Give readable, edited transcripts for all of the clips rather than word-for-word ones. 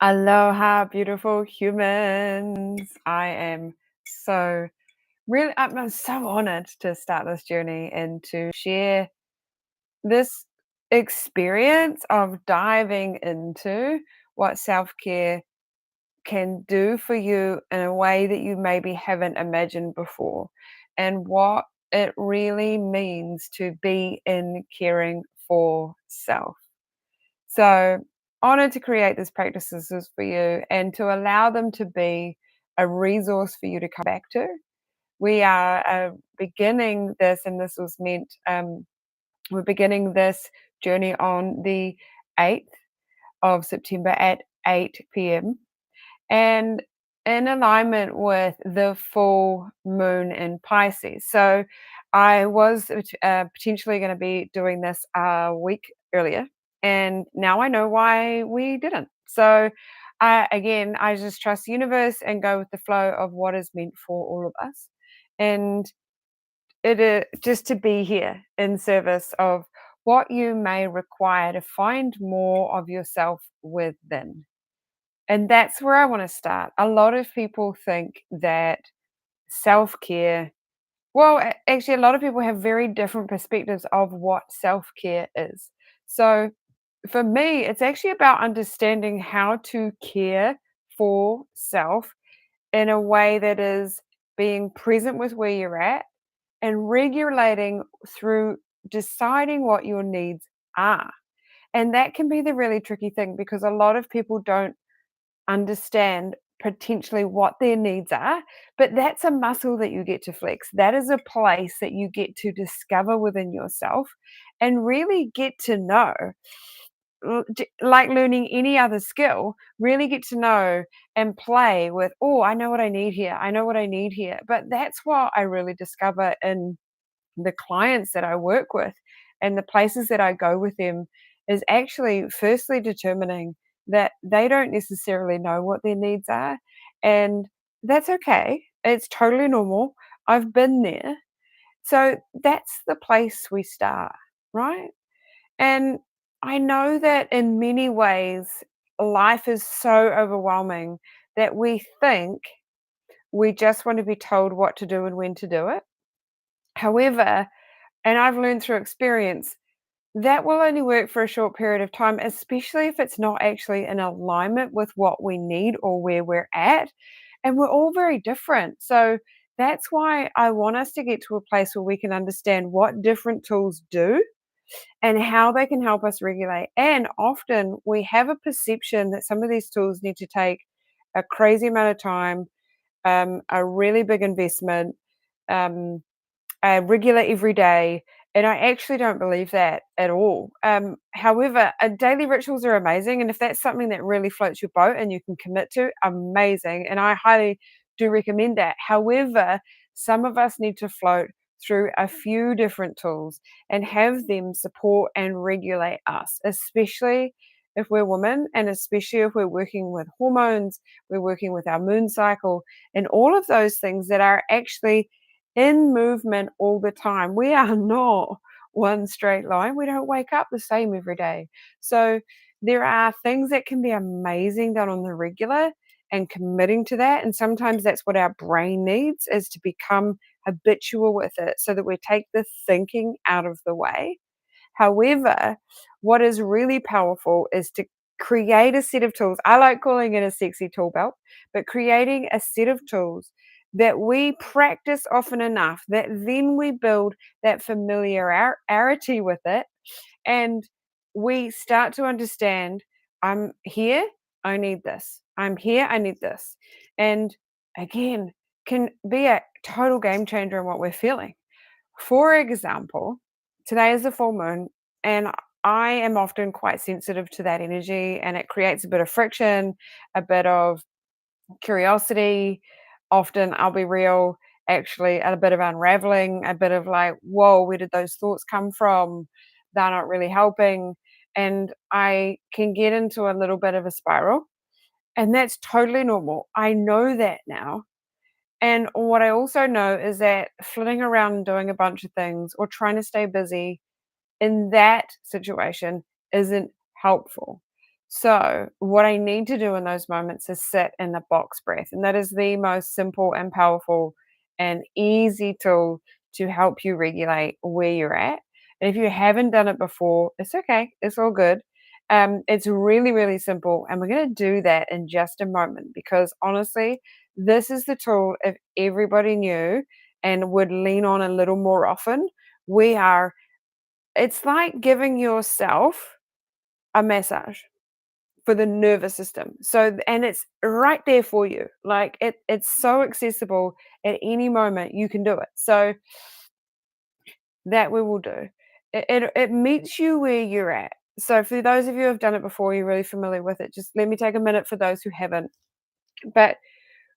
Aloha, beautiful humans. I am so I'm so honored to start this journey and to share this experience of diving into what self care can do for you in a way that you maybe haven't imagined before, and what it really means to be in caring for self. So, honored to create these practices for you and to allow them to be a resource for you to come back to. We are beginning this, and this was meant, we're beginning this journey on the 8th of September at 8 p.m. and in alignment with the full moon in Pisces. So, I was potentially going to be doing this a week earlier, and now I know why we didn't. So, again, I just trust the universe and go with the flow of what is meant for all of us. And it is just to be here in service of what you may require to find more of yourself within. And that's where I want to start. A lot of people think that self care, actually, a lot of people have very different perspectives of what self care is. So for me, it's actually about understanding how to care for self in a way that is being present with where you're at and regulating through deciding what your needs are. And that can be the really tricky thing because a lot of people don't understand potentially what their needs are, but that's a muscle that you get to flex. That is a place that you get to discover within yourself and really get to know. Like learning any other skill, really get to know and play with, oh, I know what I need here. I know what I need here. But that's what I really discover in the clients that I work with and the places that I go with them is actually firstly determining that they don't necessarily know what their needs are. And that's okay. It's totally normal. I've been there. So that's the place we start, right? And I know that in many ways, life is so overwhelming that we think we just want to be told what to do and when to do it. However, and I've learned through experience, that will only work for a short period of time, especially if it's not actually in alignment with what we need or where we're at. And we're all very different. So that's why I want us to get to a place where we can understand what different tools do and how they can help us regulate. And often we have a perception that some of these tools need to take a crazy amount of time, a really big investment, um, regular every day. And I actually don't believe that at all. However, daily rituals are amazing. And if that's something that really floats your boat and you can commit to, amazing. And I highly do recommend that. However, some of us need to float through a few different tools and have them support and regulate us, especially if we're women and especially if we're working with hormones, we're working with our moon cycle, and all of those things that are actually in movement all the time. We are not one straight line. We don't wake up the same every day. So there are things that can be amazing done on the regular and committing to that. And sometimes that's what our brain needs is to become habitual with it so that we take the thinking out of the way. However, what is really powerful is to create a set of tools. I like calling it a sexy tool belt, but creating a set of tools that we practice often enough that then we build that familiarity with it and we start to understand I'm here, I need this. I'm here, I need this. And again, can be a total game changer in what we're feeling. For example, today is the full moon, and I am often quite sensitive to that energy, and it creates a bit of friction, a bit of curiosity. Often, I'll be real, actually, a bit of unraveling, a bit of like, whoa, where did those thoughts come from? They're not really helping. And I can get into a little bit of a spiral, and that's totally normal. I know that now. And what I also know is that flitting around and doing a bunch of things or trying to stay busy in that situation isn't helpful. So, what I need to do in those moments is sit in the box breath. And that is the most simple and powerful and easy tool to help you regulate where you're at. And if you haven't done it before, it's okay, it's all good. It's really, really simple. And we're going to do that in just a moment because honestly, this is the tool if everybody knew and would lean on a little more often. We are, it's like giving yourself a massage for the nervous system. So and it's right there for you. Like it's so accessible at any moment you can do it. So that we will do. It meets you where you're at. So for those of you who have done it before, you're really familiar with it. Just let me take a minute for those who haven't. But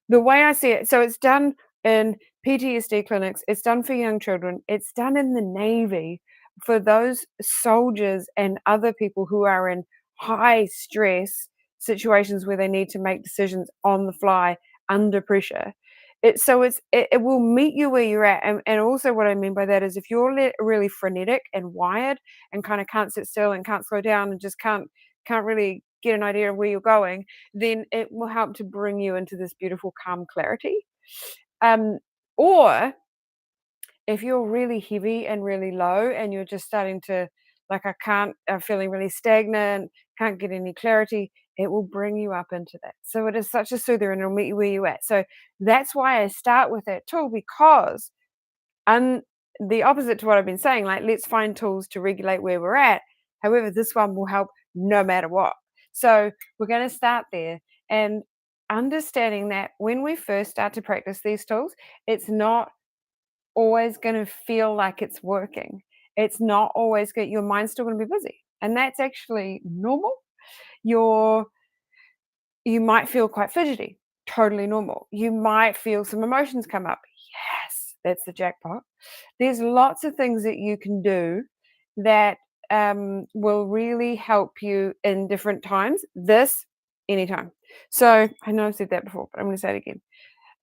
the way I see it, so it's done in PTSD clinics, it's done for young children, it's done in the Navy for those soldiers and other people who are in high stress situations where they need to make decisions on the fly under pressure. It will meet you where you're at. And also what I mean by that is if you're really frenetic and wired and kind of can't sit still and can't slow down and just can't really get an idea of where you're going, then it will help to bring you into this beautiful calm clarity. Um, or if you're really heavy and really low and you're just starting to like I'm feeling really stagnant, can't get any clarity, it will bring you up into that. So it is such a soother and it'll meet you where you're at. So that's why I start with that tool because and the opposite to what I've been saying, like let's find tools to regulate where we're at. However, this one will help no matter what. So we're going to start there and understanding that when we first start to practice these tools, it's not always going to feel like it's working. It's not always good. Your mind's still going to be busy. And that's actually normal. Your you might feel quite fidgety, totally normal. You might feel some emotions come up. Yes, that's the jackpot. There's lots of things that you can do that will really help you in different times. This, anytime. So I know I've said that before, but I'm going to say it again.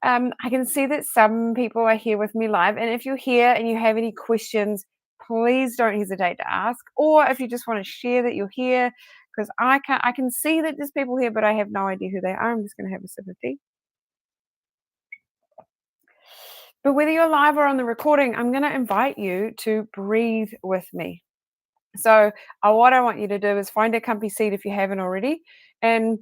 I can see that some people are here with me live, and if you're here and you have any questions, please don't hesitate to ask. Or if you just want to share that you're here, because I can see that there's people here, but I have no idea who they are. I'm just going to have a sip of tea. But whether you're live or on the recording, I'm going to invite you to breathe with me. So, what I want you to do is find a comfy seat if you haven't already, and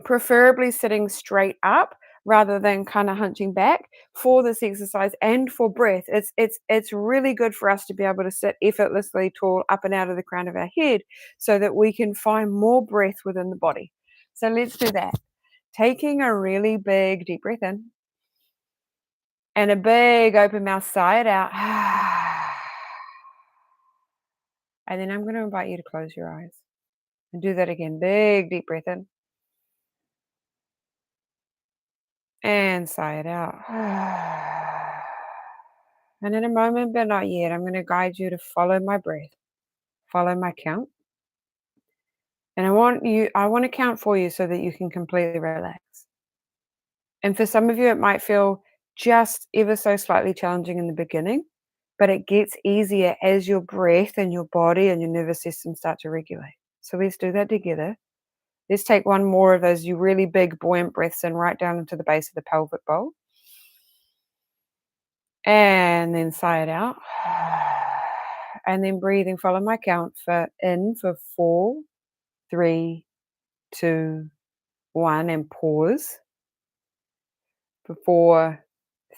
preferably sitting straight up rather than kind of hunching back for this exercise and for breath. It's really good for us to be able to sit effortlessly tall up and out of the crown of our head so that we can find more breath within the body. So let's do that. Taking a really big deep breath in and a big open mouth sigh it out. And then I'm going to invite you to close your eyes and do that again. Big deep breath in and sigh it out. And in a moment, but not yet, I'm going to guide you to follow my breath, follow my count. And I want to count for you so that you can completely relax. And for some of you, it might feel just ever so slightly challenging in the beginning, but it gets easier as your breath and your body and your nervous system start to regulate. So let's do that together. Let's take one more of those you really big buoyant breaths in right down into the base of the pelvic bowl. And then sigh it out. And then breathing, follow my count for in for 4, 3, 2, 1, and pause. For 4,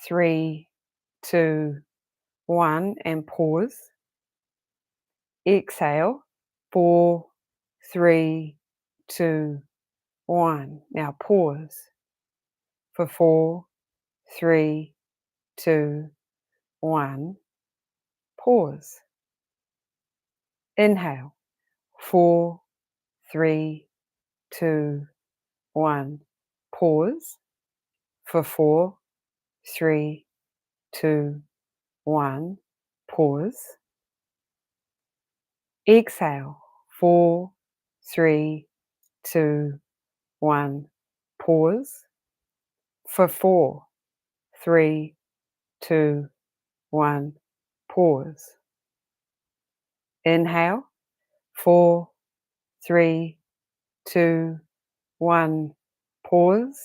3, 2, 1, and pause. Exhale. 4, 3, 2, 1. Now pause. For 4, 3, 2, 1. Pause. Inhale. 4, 3, 2, 1. Pause. For 4, 3, 2, 1. Pause. Exhale. 4, 3, 2, 1. Pause. For 4, 3, 2, 1. Pause. Inhale. 4, 3, two, one. Pause.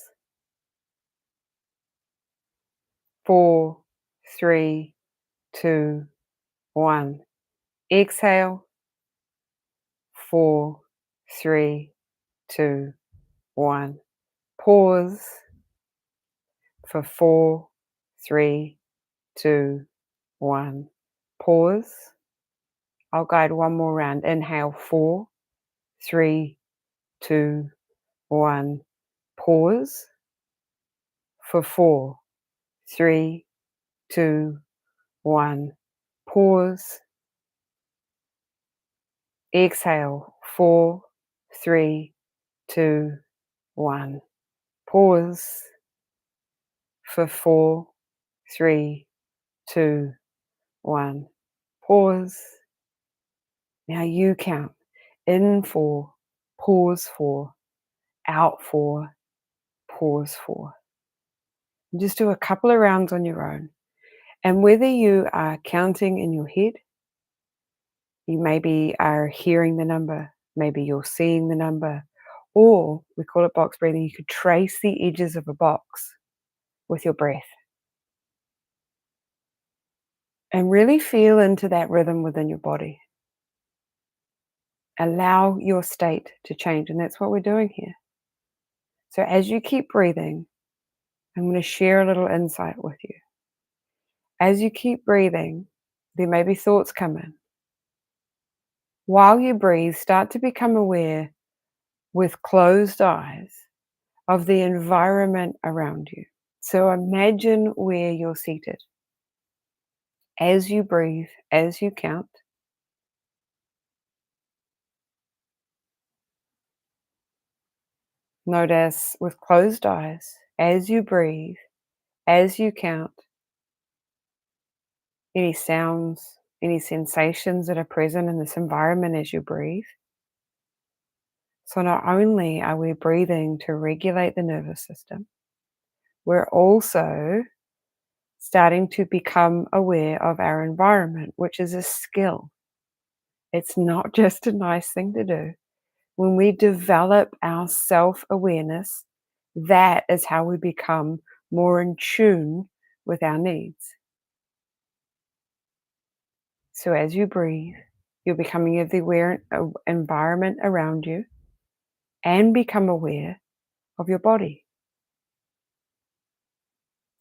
4, 3, 2, 1. Exhale. 4, 3, 2, 1. Pause for 4, 3, 2, 1. Pause. I'll guide one more round. Inhale. 4, 3, 2, 1. Pause for 4, 3, 2, 1. Pause. Exhale. 4, 3, 2, 1. Pause for 4, 3, 2, 1. Pause. Now you count. In 4, pause 4, out 4, pause 4. And just do a couple of rounds on your own. And whether you are counting in your head, you maybe are hearing the number, maybe you're seeing the number, or we call it box breathing, you could trace the edges of a box with your breath and really feel into that rhythm within your body. Allow your state to change, and that's what we're doing here. So as you keep breathing, I'm going to share a little insight with you. As you keep breathing, there may be thoughts come in. While you breathe, start to become aware with closed eyes of the environment around you. So imagine where you're seated. As you breathe, as you count, notice with closed eyes, as you breathe, as you count, any sounds, any sensations that are present in this environment as you breathe. So not only are we breathing to regulate the nervous system, we're also starting to become aware of our environment, which is a skill. It's not just a nice thing to do. When we develop our self-awareness, that is how we become more in tune with our needs. So as you breathe, you're becoming of the aware environment around you and become aware of your body.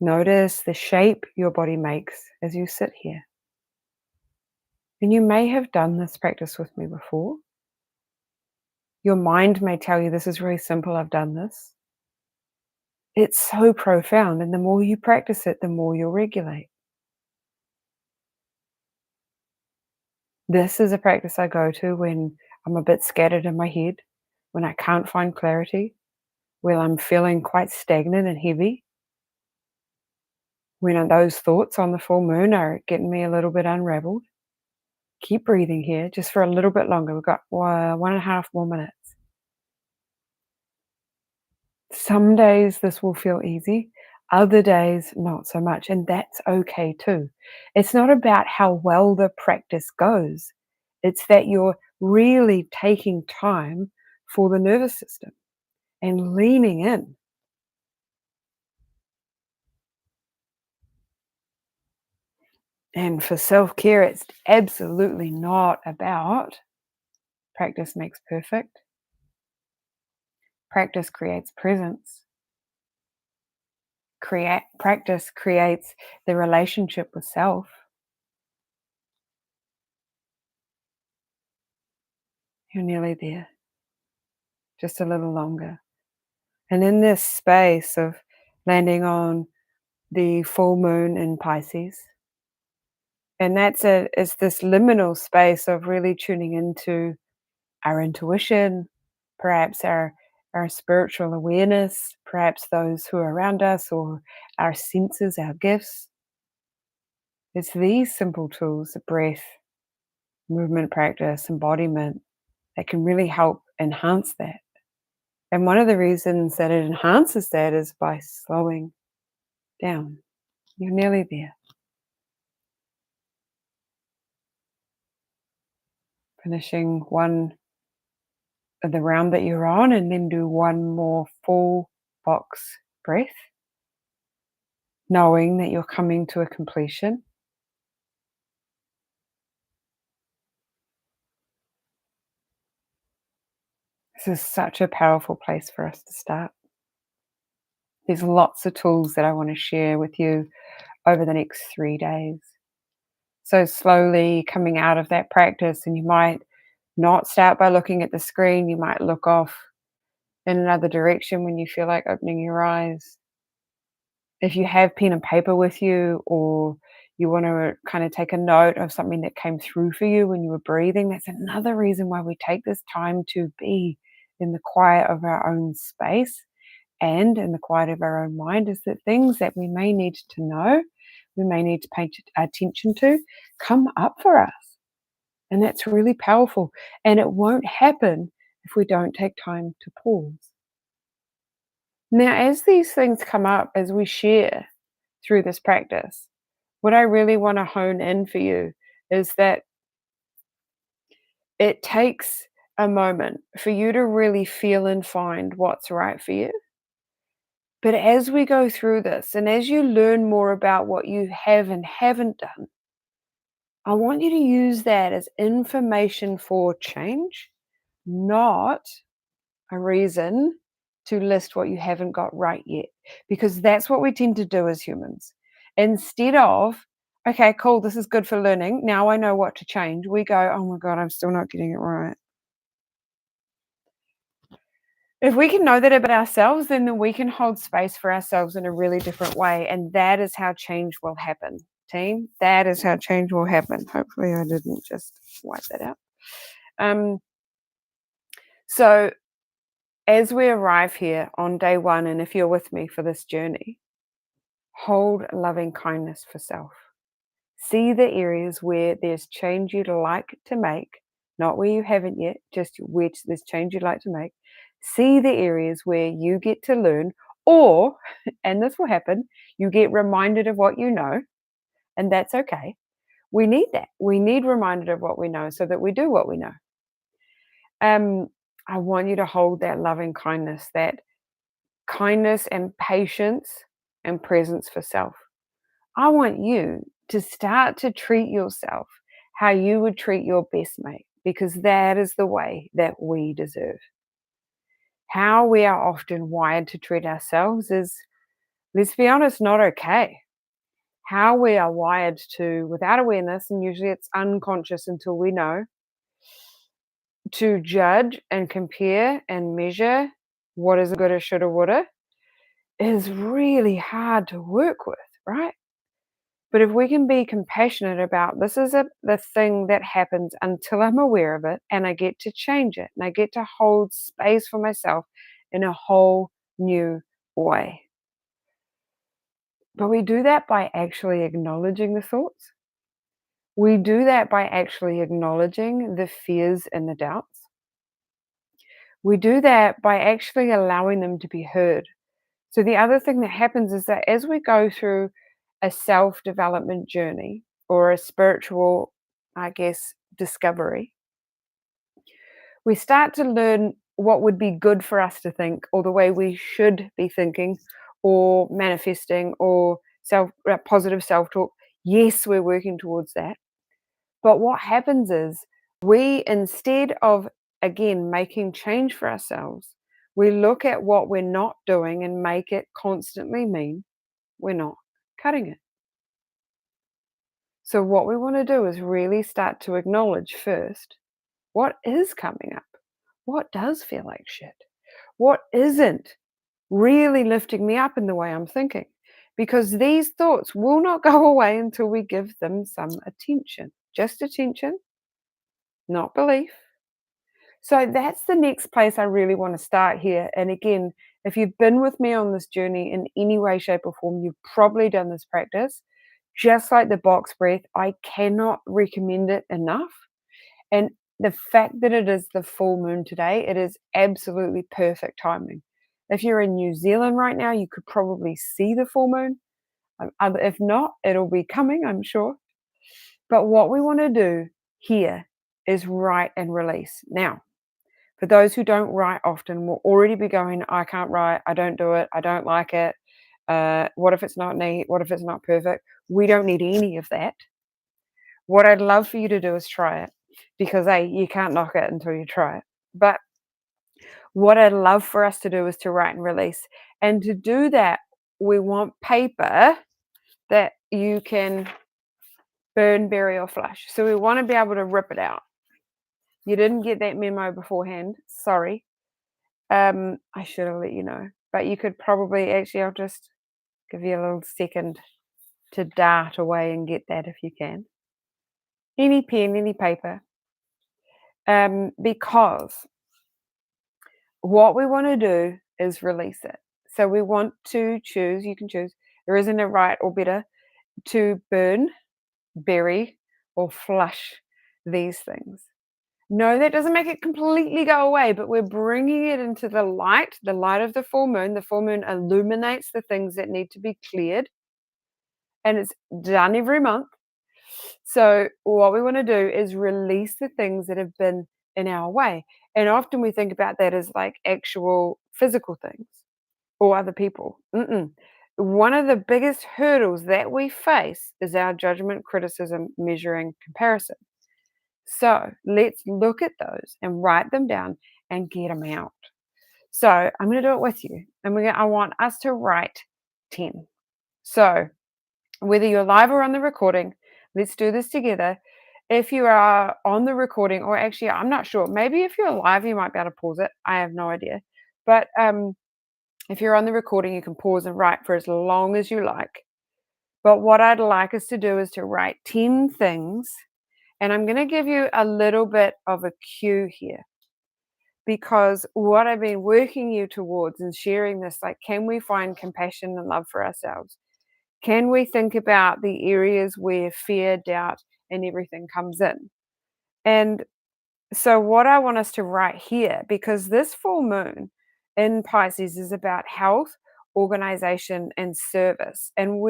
Notice the shape your body makes as you sit here. And you may have done this practice with me before. Your mind may tell you this is really simple, I've done this. It's so profound, and the more you practice it, the more you'll regulate. This is a practice I go to when I'm a bit scattered in my head, when I can't find clarity, when I'm feeling quite stagnant and heavy, when those thoughts on the full moon are getting me a little bit unraveled. Keep breathing here just for a little bit longer. We've got 1.5 more minutes. Some days this will feel easy, other days not so much, and that's okay too. It's not about how well the practice goes. It's that you're really taking time for the nervous system and leaning in. And for self-care, it's absolutely not about practice makes perfect. Practice creates presence. Practice creates the relationship with self. You're nearly there. Just a little longer. And in this space of landing on the full moon in Pisces, and it's this liminal space of really tuning into our intuition, perhaps our spiritual awareness, perhaps those who are around us, or our senses, our gifts. It's these simple tools, the breath, movement practice, embodiment, that can really help enhance that. And one of the reasons that it enhances that is by slowing down. You're nearly there. Finishing one the round that you're on, and then do one more full box breath, knowing that you're coming to a completion. This is such a powerful place for us to start. There's lots of tools that I want to share with you over the next 3 days. So, slowly coming out of that practice, and you might not start by looking at the screen, you might look off in another direction when you feel like opening your eyes. If you have pen and paper with you, or you want to kind of take a note of something that came through for you when you were breathing, that's another reason why we take this time to be in the quiet of our own space and in the quiet of our own mind, is that things that we may need to know, we may need to pay attention to, come up for us. And that's really powerful. And it won't happen if we don't take time to pause. Now, as these things come up, as we share through this practice, what I really want to hone in for you is that it takes a moment for you to really feel and find what's right for you. But as we go through this, and as you learn more about what you have and haven't done, I want you to use that as information for change, not a reason to list what you haven't got right yet. Because that's what we tend to do as humans. Instead of, okay, cool, this is good for learning. Now I know what to change. We go, oh my God, I'm still not getting it right. If we can know that about ourselves, then we can hold space for ourselves in a really different way. And that is how change will happen, team. That is how change will happen. Hopefully, I didn't just wipe that out. Um, so, as we arrive here on day one, and if you're with me for this journey, hold loving kindness for self. See the areas where there's change you'd like to make, not where you haven't yet, just which there's change you'd like to make. See the areas where you get to learn, or, and this will happen, you get reminded of what you know, and that's okay. We need that. We need reminded of what we know so that we do what we know. Um, I want you to hold that loving kindness and patience and presence for self. I want you to start to treat yourself how you would treat your best mate, because that is the way that we deserve. How we are often wired to treat ourselves is, let's be honest, not okay. How we are wired to, without awareness, and usually it's unconscious until we know, to judge and compare and measure what is a good, a should, or woulda, is really hard to work with, right? But if we can be compassionate about, this is the thing that happens until I'm aware of it, and I get to change it, and I get to hold space for myself in a whole new way. But we do that by actually acknowledging the thoughts. We do that by actually acknowledging the fears and the doubts. We do that by actually allowing them to be heard. So the other thing that happens is that as we go through a self-development journey, or a spiritual, I guess, discovery, we start to learn what would be good for us to think, or the way we should be thinking or manifesting, or positive self-talk. Yes, we're working towards that. But what happens is, we, instead of, again, making change for ourselves, we look at what we're not doing and make it constantly mean we're not cutting it. So what we want to do is really start to acknowledge first what is coming up. What does feel like shit? What isn't really lifting me up in the way I'm thinking? Because these thoughts will not go away until we give them some attention. Just attention, not belief. So that's the next place I really want to start here. And again, if you've been with me on this journey in any way, shape, or form, you've probably done this practice. Just like the box breath, I cannot recommend it enough. And the fact that it is the full moon today, it is absolutely perfect timing. If you're in New Zealand right now, you could probably see the full moon. If not, it'll be coming, I'm sure. But what we want to do here is write and release. Now, For those who don't write often will already be going, I can't write, I don't do it, I don't like it. What if it's not neat? What if it's not perfect? We don't need any of that. What I'd love for you to do is try it because A, you can't knock it until you try it. But what I'd love for us to do is to write and release. And to do that, we want paper that you can burn, bury, or flush. So we want to be able to rip it out. You didn't get that memo beforehand. Sorry. I should have let you know. But you could probably actually, I'll just give you a little second to dart away and get that if you can. Any pen, any paper. Because what we want to do is release it. So we want to choose, you can choose, there isn't a right or better, to burn, bury, or flush these things. No, that doesn't make it completely go away, but we're bringing it into the light of the full moon. The full moon illuminates the things that need to be cleared, and it's done every month. So, what we want to do is release the things that have been in our way. And often we think about that as like actual physical things or other people. One of the biggest hurdles that we face is our judgment, criticism, measuring, comparison. So let's look at those and write them down and get them out. So I'm going to do it with you. And I want us to write 10. So whether you're live or on the recording, let's do this together. If you are on the recording, or actually, I'm not sure, maybe if you're live, you might be able to pause it. I have no idea. But if you're on the recording, you can pause and write for as long as you like. But what I'd like us to do is to write 10 things. And I'm going to give you a little bit of a cue here, because what I've been working you towards and sharing this, like, can we find compassion and love for ourselves? Can we think about the areas where fear, doubt, and everything comes in? And so, what I want us to write here, because this full moon in Pisces is about health, organization, and service. And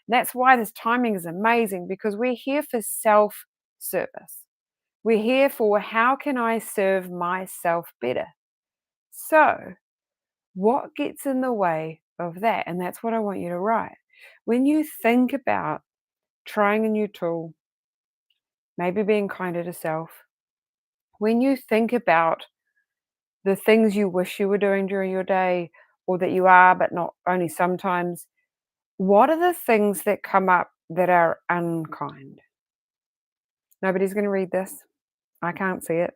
that's why this timing is amazing, because we're here for self service. We're here for how can I serve myself better? So, what gets in the way of that? And that's what I want you to write. When you think about trying a new tool, maybe being kinder to self, when you think about the things you wish you were doing during your day, or that you are, but not only sometimes, what are the things that come up that are unkind? Nobody's going to read this. I can't see it.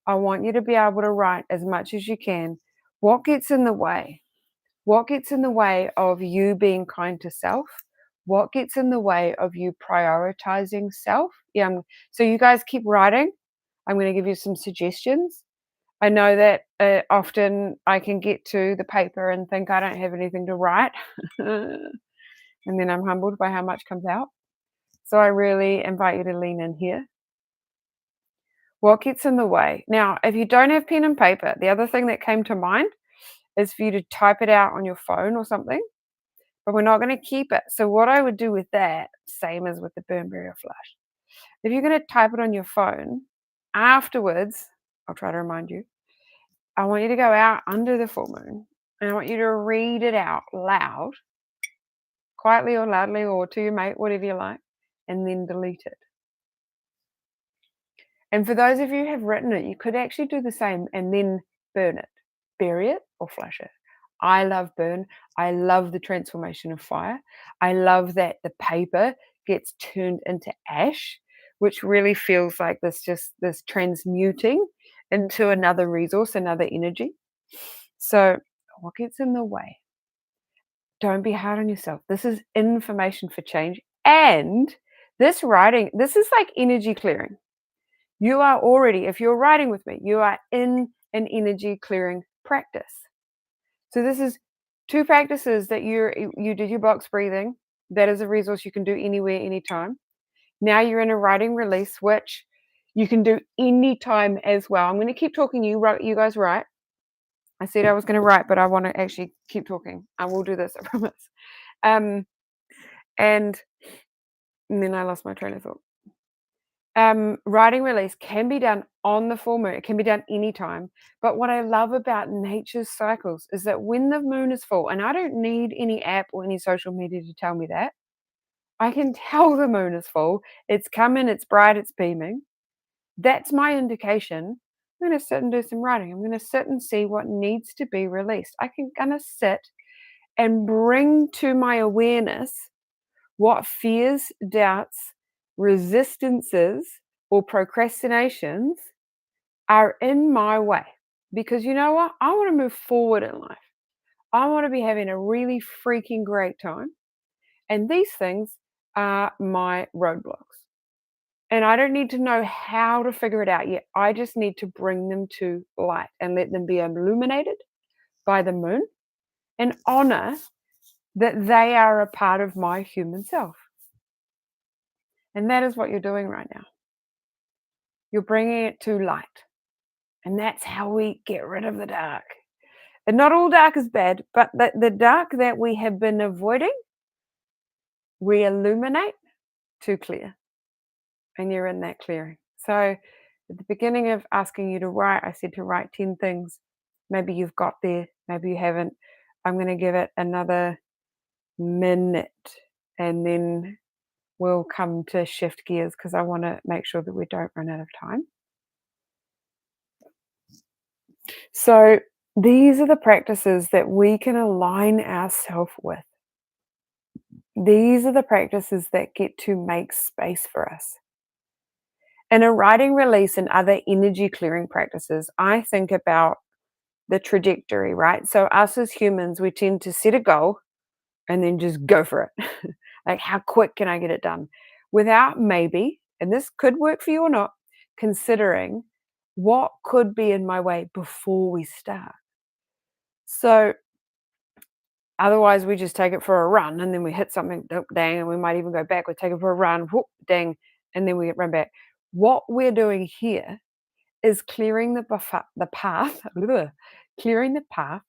I want you to be able to write as much as you can. What gets in the way? What gets in the way of you being kind to self? What gets in the way of you prioritizing self? Yeah. So you guys keep writing. I'm going to give you some suggestions. I know that often I can get to the paper and think I don't have anything to write. And then I'm humbled by how much comes out. So I really invite you to lean in here. What gets in the way? Now, if you don't have pen and paper, the other thing that came to mind is for you to type it out on your phone or something, but we're not going to keep it. So what I would do with that, same as with the burn, bury, or flush, if you're going to type it on your phone, afterwards, I'll try to remind you, I want you to go out under the full moon and I want you to read it out loud, quietly or loudly or to your mate, whatever you like, and then delete it. And for those of you who have written it, you could actually do the same and then burn it, bury it, or flush it. I love burn. I love the transformation of fire. I love that the paper gets turned into ash, which really feels like this transmuting into another resource, another energy. So, what gets in the way? Don't be hard on yourself. This is information for change. And this is like energy clearing. You are already, if you're writing with me, you are in an energy clearing practice. So this is 2 practices that you did your box breathing. That is a resource you can do anywhere, anytime. Now you're in a writing release, which you can do anytime as well. I'm going to keep talking. You guys write. I said I was going to write, but I want to actually keep talking. I will do this, I promise. And then I lost my train of thought. Writing release can be done on the full moon. It can be done anytime. But what I love about nature's cycles is that when the moon is full, and I don't need any app or any social media to tell me that, I can tell the moon is full. It's coming, it's bright, it's beaming. That's my indication. I'm going to sit and do some writing. I'm going to sit and see what needs to be released. I can going to sit and bring to my awareness what fears, doubts, resistances, or procrastinations are in my way. Because you know what? I want to move forward in life. I want to be having a really freaking great time. And these things are my roadblocks. And I don't need to know how to figure it out yet. I just need to bring them to light and let them be illuminated by the moon and honor that they are a part of my human self. And that is what you're doing right now. You're bringing it to light. And that's how we get rid of the dark. And not all dark is bad, but the dark that we have been avoiding, we illuminate to clear. And you're in that clearing. So at the beginning of asking you to write, I said to write 10 things. Maybe you've got there, maybe you haven't. I'm going to give it another minute and then we'll come to shift gears because I want to make sure that we don't run out of time. So these are the practices that we can align ourselves with. These are the practices that get to make space for us. In a writing release and other energy clearing practices, I think about the trajectory, right? So us as humans, we tend to set a goal and then just go for it. Like, how quick can I get it done? Without maybe, and this could work for you or not, considering what could be in my way before we start. So otherwise, we just take it for a run and then we hit something, dang, and we might even go back. We take it for a run, whoop, dang, and then we run back. What we're doing here is clearing the path, clearing the path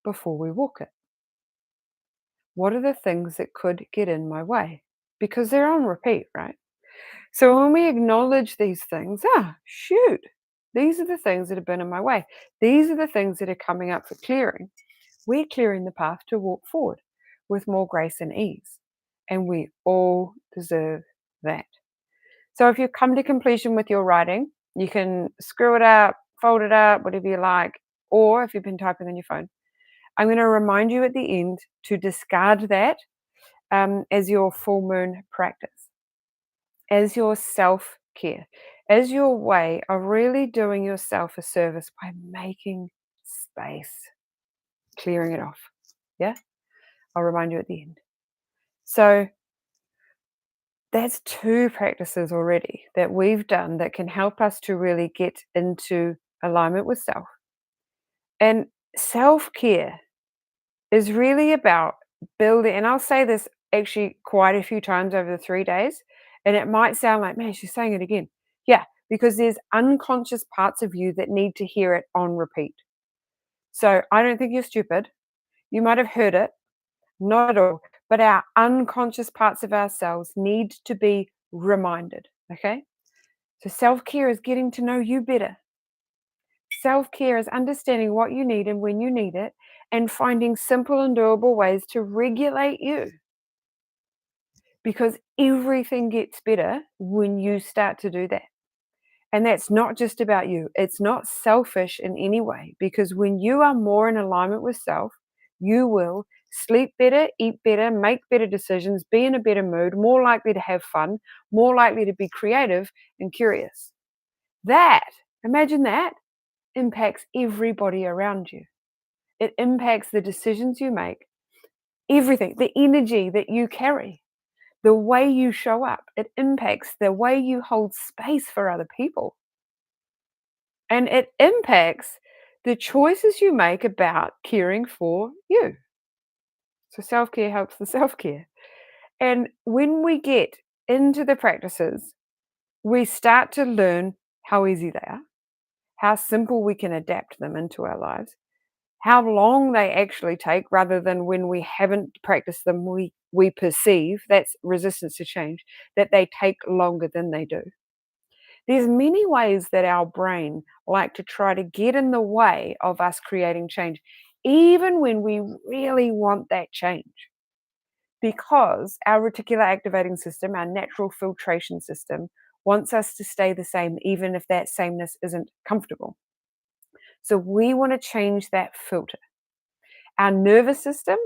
before we walk it. What are the things that could get in my way? Because they're on repeat, right? So when we acknowledge these things, shoot, these are the things that have been in my way. These are the things that are coming up for clearing. We're clearing the path to walk forward with more grace and ease. And we all deserve that. So if you come to completion with your writing, you can screw it up, fold it up, whatever you like, or if you've been typing on your phone, I'm going to remind you at the end to discard that as your full moon practice, as your self-care, as your way of really doing yourself a service by making space, clearing it off. Yeah? I'll remind you at the end. So that's 2 practices already that we've done that can help us to really get into alignment with self. And self-care is really about building, and I'll say this actually quite a few times over the 3 days, and it might sound like, man, she's saying it again. Yeah, because there's unconscious parts of you that need to hear it on repeat. So I don't think you're stupid. You might have heard it, not at all, but our unconscious parts of ourselves need to be reminded, okay? So self-care is getting to know you better. Self-care is understanding what you need and when you need it and finding simple and doable ways to regulate you. Because everything gets better when you start to do that. And that's not just about you. It's not selfish in any way, because when you are more in alignment with self, you will sleep better, eat better, make better decisions, be in a better mood, more likely to have fun, more likely to be creative and curious. That, imagine that, impacts everybody around you. It impacts the decisions you make, everything, the energy that you carry, the way you show up. It impacts the way you hold space for other people. And it impacts the choices you make about caring for you. So self-care helps the self-care. And when we get into the practices, we start to learn how easy they are, how simple we can adapt them into our lives, how long they actually take, rather than when we haven't practiced them, we perceive, that's resistance to change, that they take longer than they do. There's many ways that our brain like to try to get in the way of us creating change, even when we really want that change. Because our reticular activating system, our natural filtration system, wants us to stay the same, even if that sameness isn't comfortable. So we want to change that filter. Our nervous system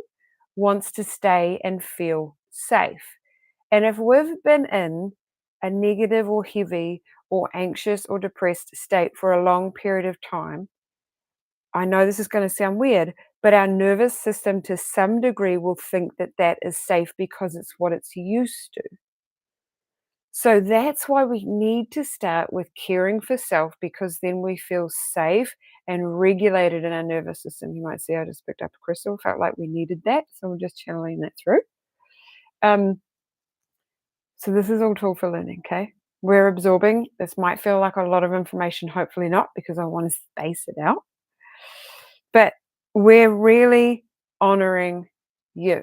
wants to stay and feel safe. And if we've been in a negative or heavy or anxious or depressed state for a long period of time, I know this is going to sound weird, but our nervous system to some degree will think that that is safe because it's what it's used to. So that's why we need to start with caring for self, because then we feel safe and regulated in our nervous system. You might see I just picked up a crystal, felt like we needed that. So I'm just channeling that through. Um, so this is all tool for learning, okay? We're absorbing. This might feel like a lot of information, hopefully not, because I want to space it out. But we're really honoring you.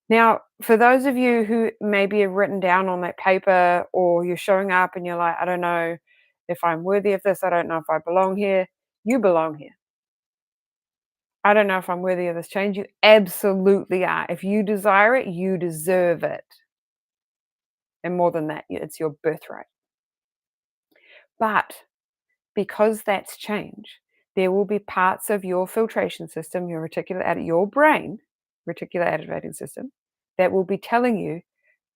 Now, for those of you who maybe have written down on that paper, or you're showing up and you're like, I don't know if I'm worthy of this, I don't know if I belong here, you belong here. I don't know if I'm worthy of this change. You absolutely are. If you desire it, you deserve it. And more than that, it's your birthright. But because that's change, there will be parts of your filtration system, your brain, reticular activating system, that will be telling you,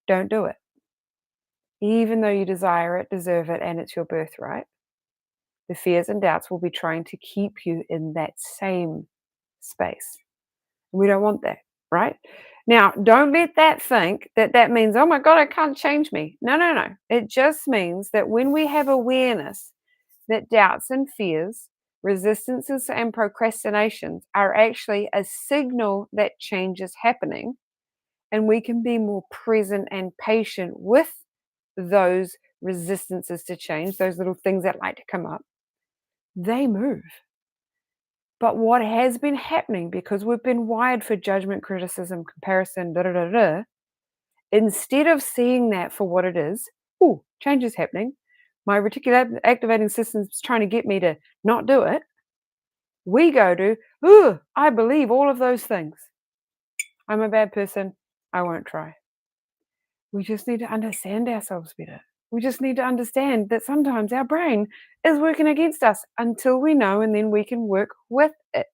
don't do it. Even though you desire it, deserve it, and it's your birthright, the fears and doubts will be trying to keep you in that same space. We don't want that, right? Now, don't let that think that that means, oh my God, I can't change me. No, no, no. It just means that when we have awareness that doubts and fears, resistances and procrastinations are actually a signal that change is happening, and we can be more present and patient with those resistances to change, those little things that like to come up, they move. But what has been happening, because we've been wired for judgment, criticism, comparison, da da da da, instead of seeing that for what it is, oh, change is happening. My reticular activating system is trying to get me to not do it. We go to, oh, I believe all of those things. I'm a bad person. I won't try. We just need to understand ourselves better. We just need to understand that sometimes our brain is working against us until we know, and then we can work with it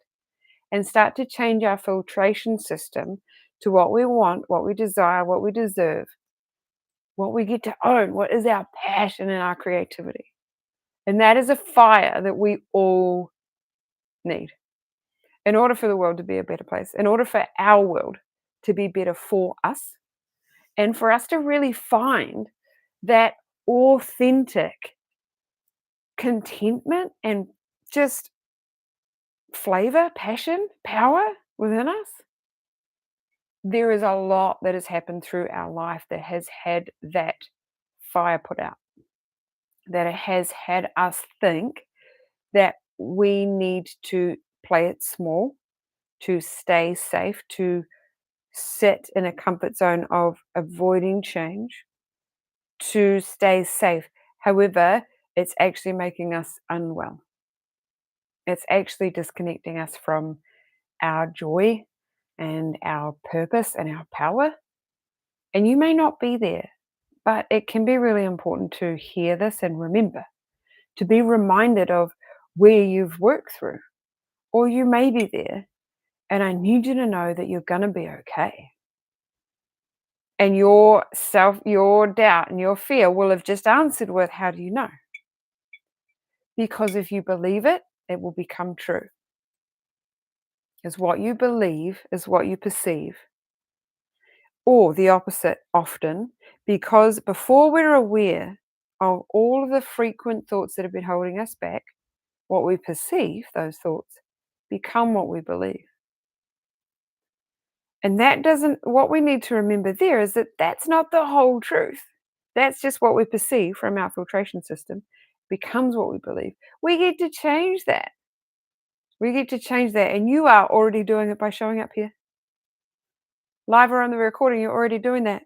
and start to change our filtration system to what we want, what we desire, what we deserve, what we get to own, what is our passion and our creativity. And that is a fire that we all need in order for the world to be a better place, in order for our world to be better for us, and for us to really find that authentic contentment and just flavor, passion, power within us. There is a lot that has happened through our life that has had that fire put out, that it has had us think that we need to play it small, to stay safe, to sit in a comfort zone of avoiding change, to stay safe. However, it's actually making us unwell. It's actually disconnecting us from our joy and our purpose and our power. And you may not be there, but it can be really important to hear this and remember, to be reminded of where you've worked through, or you may be there. And I need you to know that you're going to be okay. And your doubt and your fear will have just answered with, how do you know? Because if you believe it, it will become true. Is what you believe is what you perceive. Or the opposite often, because before we're aware of all of the frequent thoughts that have been holding us back, what we perceive, those thoughts, become what we believe. And what we need to remember there is that that's not the whole truth. That's just what we perceive from our filtration system becomes what we believe. We get to change that. We get to change that. And you are already doing it by showing up here. Live or on the recording, you're already doing that.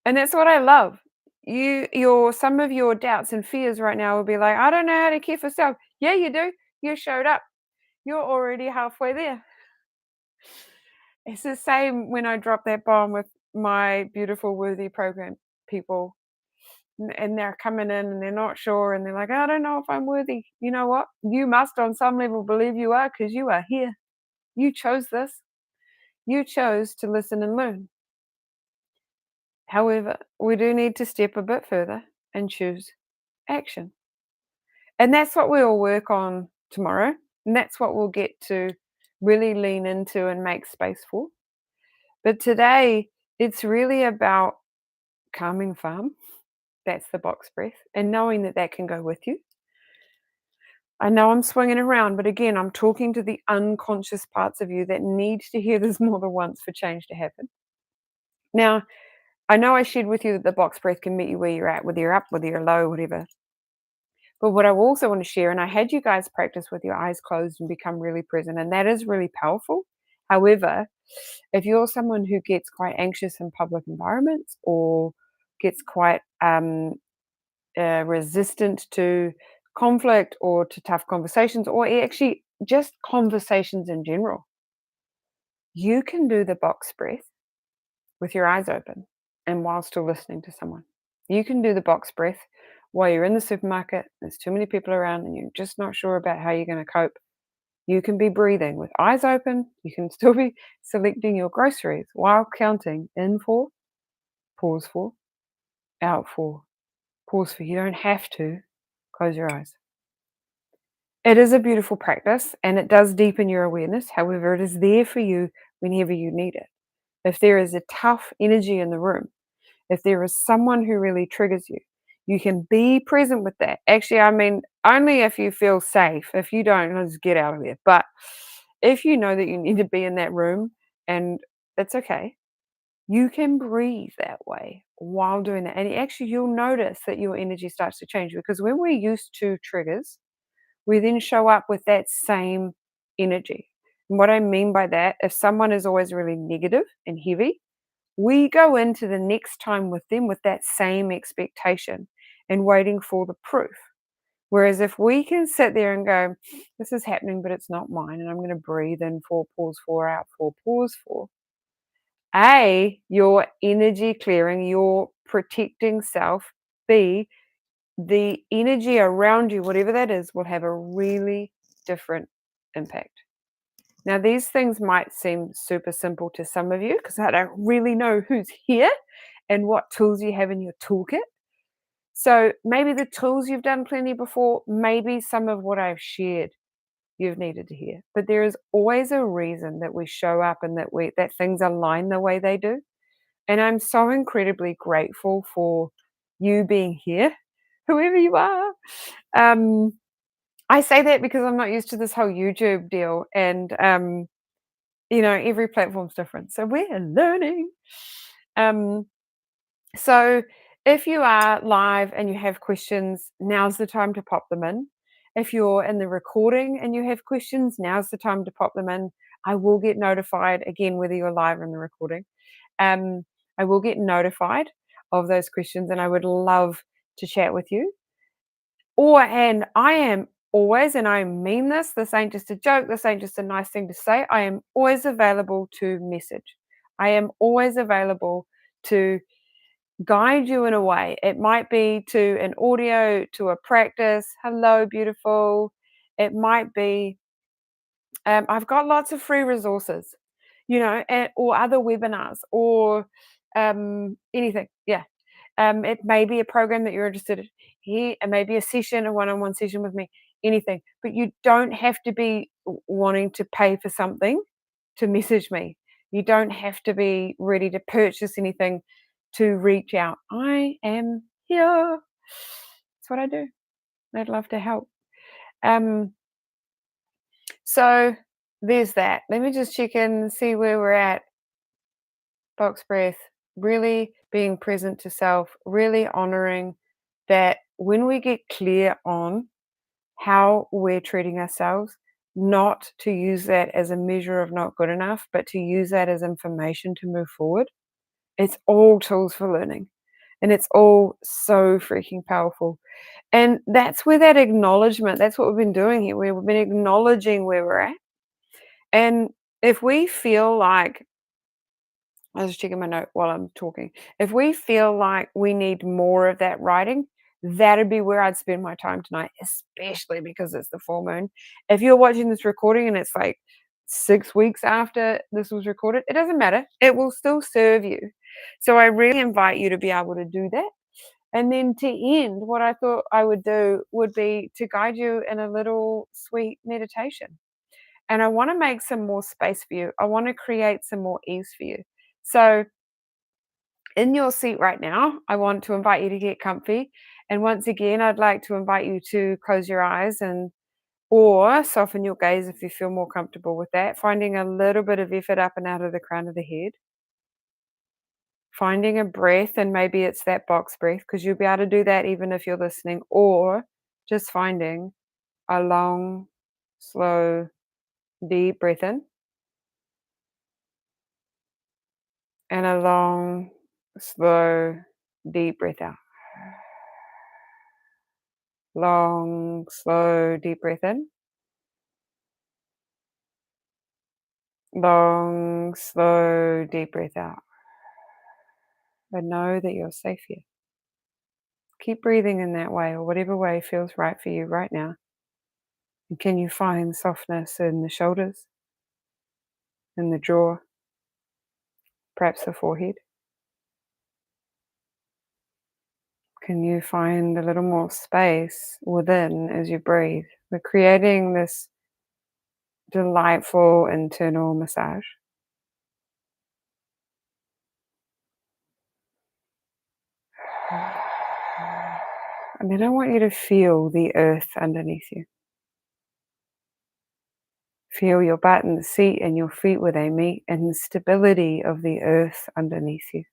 And that's what I love. your some of your doubts and fears right now will be like, I don't know how to care for self. Yeah, you do. You showed up. You're already halfway there. It's the same when I drop that bomb with my beautiful worthy program people, and they're coming in and they're not sure and they're like, I don't know if I'm worthy. You know what? You must on some level believe you are, because you are here. You chose this. You chose to listen and learn. However, we do need to step a bit further and choose action. And that's what we'll work on tomorrow. And that's what we'll get to really lean into and make space for. But today, it's really about calming farm. That's the box breath. And knowing that that can go with you. I know I'm swinging around, but again, I'm talking to the unconscious parts of you that need to hear this more than once for change to happen. Now, I know I shared with you that the box breath can meet you where you're at, whether you're up, whether you're low, whatever. But what I also want to share, and I had you guys practice with your eyes closed and become really present, and that is really powerful. However, if you're someone who gets quite anxious in public environments or gets quite resistant to conflict or to tough conversations, or actually just conversations in general, you can do the box breath with your eyes open and while still listening to someone. You can do the box breath while you're in the supermarket, there's too many people around, and you're just not sure about how you're going to cope. You can be breathing with eyes open. You can still be selecting your groceries while counting in for, pause for, out for, pause for. You don't have to close your eyes. It is a beautiful practice and it does deepen your awareness. However, it is there for you whenever you need it. If there is a tough energy in the room, if there is someone who really triggers you, you can be present with that. Actually, I mean, only if you feel safe. If you don't, just get out of there. But if you know that you need to be in that room, and it's okay, you can breathe that way while doing that. And actually, you'll notice that your energy starts to change, because when we're used to triggers, we then show up with that same energy. And what I mean by that, if someone is always really negative and heavy, we go into the next time with them with that same expectation and waiting for the proof. Whereas if we can sit there and go, this is happening, but it's not mine, and I'm going to breathe in for, pause for, out for, pause for. A, your energy clearing, your protecting self. B, the energy around you, whatever that is, will have a really different impact. Now, these things might seem super simple to some of you because I don't really know who's here and what tools you have in your toolkit. So maybe the tools you've done plenty before, maybe some of what I've shared you've needed to hear. But there is always a reason that we show up and that things align the way they do. And I'm so incredibly grateful for you being here, whoever you are. I say that because I'm not used to this whole YouTube deal, and every platform's different. So we're learning. Um, so if you are live and you have questions, now's the time to pop them in. If you're in the recording and you have questions, now's the time to pop them in. I will get notified again whether you're live or in the recording. I will get notified of those questions, and I would love to chat with you. And I am always, and I mean this ain't just a joke, this ain't just a nice thing to say, I am always available to message. I am always available to guide you in a way. It might be to an audio, to a practice. Hello, beautiful. It might be, I've got lots of free resources, or other webinars or anything. Yeah. It may be a program that you're interested in here. It may be a session, a one-on-one session with me, anything. But you don't have to be wanting to pay for something to message me. You don't have to be ready to purchase anything to reach out. I am here. That's what I do. I'd love to help. So there's that. Let me just check in and see where we're at. Box breath, really being present to self, really honoring that when we get clear on how we're treating ourselves, not to use that as a measure of not good enough, but to use that as information to move forward. It's all tools for learning. And it's all so freaking powerful. And that's where that acknowledgement, that's what we've been doing here. We've been acknowledging where we're at. And if we feel like, I was checking my note while I'm talking. If we feel like we need more of that writing, that'd be where I'd spend my time tonight, especially because it's the full moon. If you're watching this recording and it's like 6 weeks after this was recorded, it doesn't matter. It will still serve you. So I really invite you to be able to do that. And then to end, what I thought I would do would be to guide you in a little sweet meditation. And I want to make some more space for you. I want to create some more ease for you. So, in your seat right now, I want to invite you to get comfy. And once again, I'd like to invite you to close your eyes and or soften your gaze if you feel more comfortable with that, finding a little bit of effort up and out of the crown of the head. Finding a breath, and maybe it's that box breath because you'll be able to do that even if you're listening, or just finding a long, slow, deep breath in and a long, slow, deep breath out. Long, slow, deep breath in. Long, slow, deep breath out. But know that you're safe here. Keep breathing in that way, or whatever way feels right for you right now. And can you find softness in the shoulders, in the jaw, perhaps the forehead? Can you find a little more space within as you breathe? We're creating this delightful internal massage. And then I want you to feel the earth underneath you. Feel your butt and the seat and your feet where they meet, and the stability of the earth underneath you.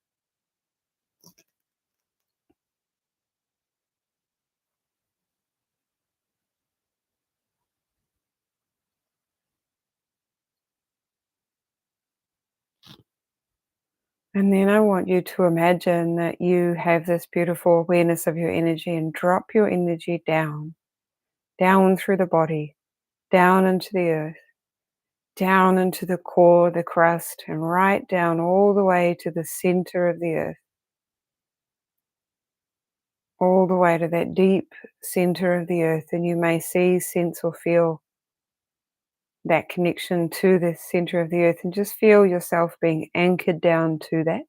And then I want you to imagine that you have this beautiful awareness of your energy, and drop your energy down, down through the body, down into the earth, down into the core, the crust, and right down all the way to the center of the earth, all the way to that deep center of the earth. And you may see, sense, or feel that connection to the center of the earth, and just feel yourself being anchored down to that.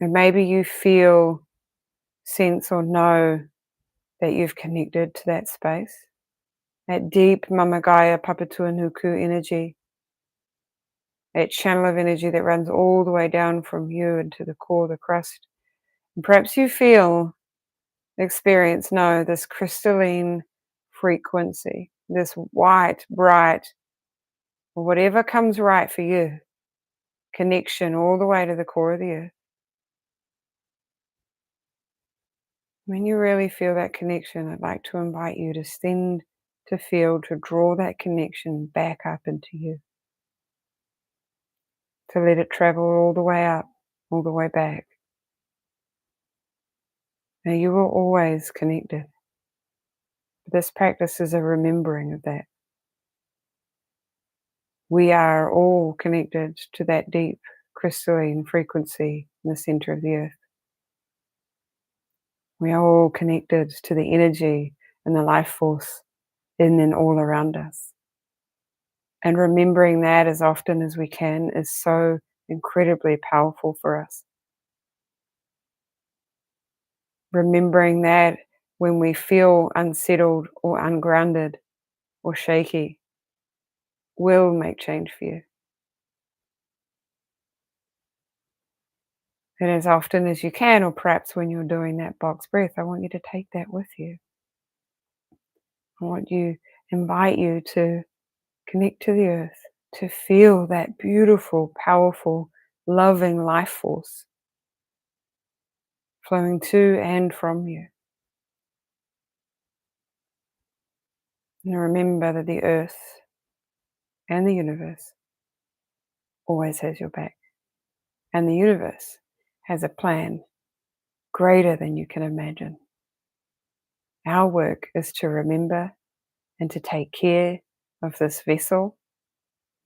And maybe you feel, sense, or know that you've connected to that space, that deep Mamagaya Papatuanuku energy, that channel of energy that runs all the way down from you into the core, the crust. And perhaps you feel, experience, know this crystalline frequency, this white, bright, or whatever comes right for you, connection all the way to the core of the earth. When you really feel that connection, I'd like to invite you to send, to feel, to draw that connection back up into you, to let it travel all the way up, all the way back. Now, you were always connected. This practice is a remembering of that. We are all connected to that deep crystalline frequency in the center of the earth. We are all connected to the energy and the life force in and all around us. And remembering that as often as we can is so incredibly powerful for us. Remembering that when we feel unsettled or ungrounded or shaky will make change for you. And as often as you can, or perhaps when you're doing that box breath, I want you to take that with you. I want you, invite you to connect to the earth, to feel that beautiful, powerful, loving life force flowing to and from you. And remember that the earth and the universe always has your back. And the universe has a plan greater than you can imagine. Our work is to remember and to take care of this vessel,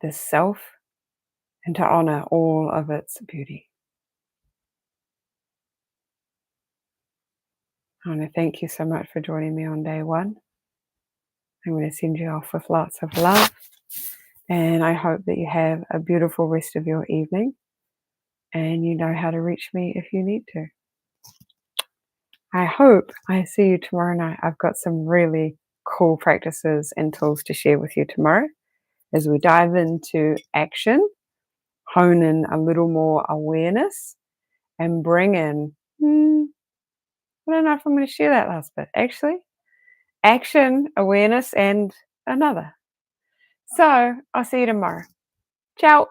this self, and to honor all of its beauty. I want to thank you so much for joining me on day one. I'm going to send you off with lots of love, and I hope that you have a beautiful rest of your evening and you know how to reach me if you need to. I hope I see you tomorrow night. I've got some really cool practices and tools to share with you tomorrow as we dive into action, hone in a little more awareness, and bring in, I don't know if I'm going to share that last bit, actually. Action, awareness, and another. So I'll see you tomorrow. Ciao.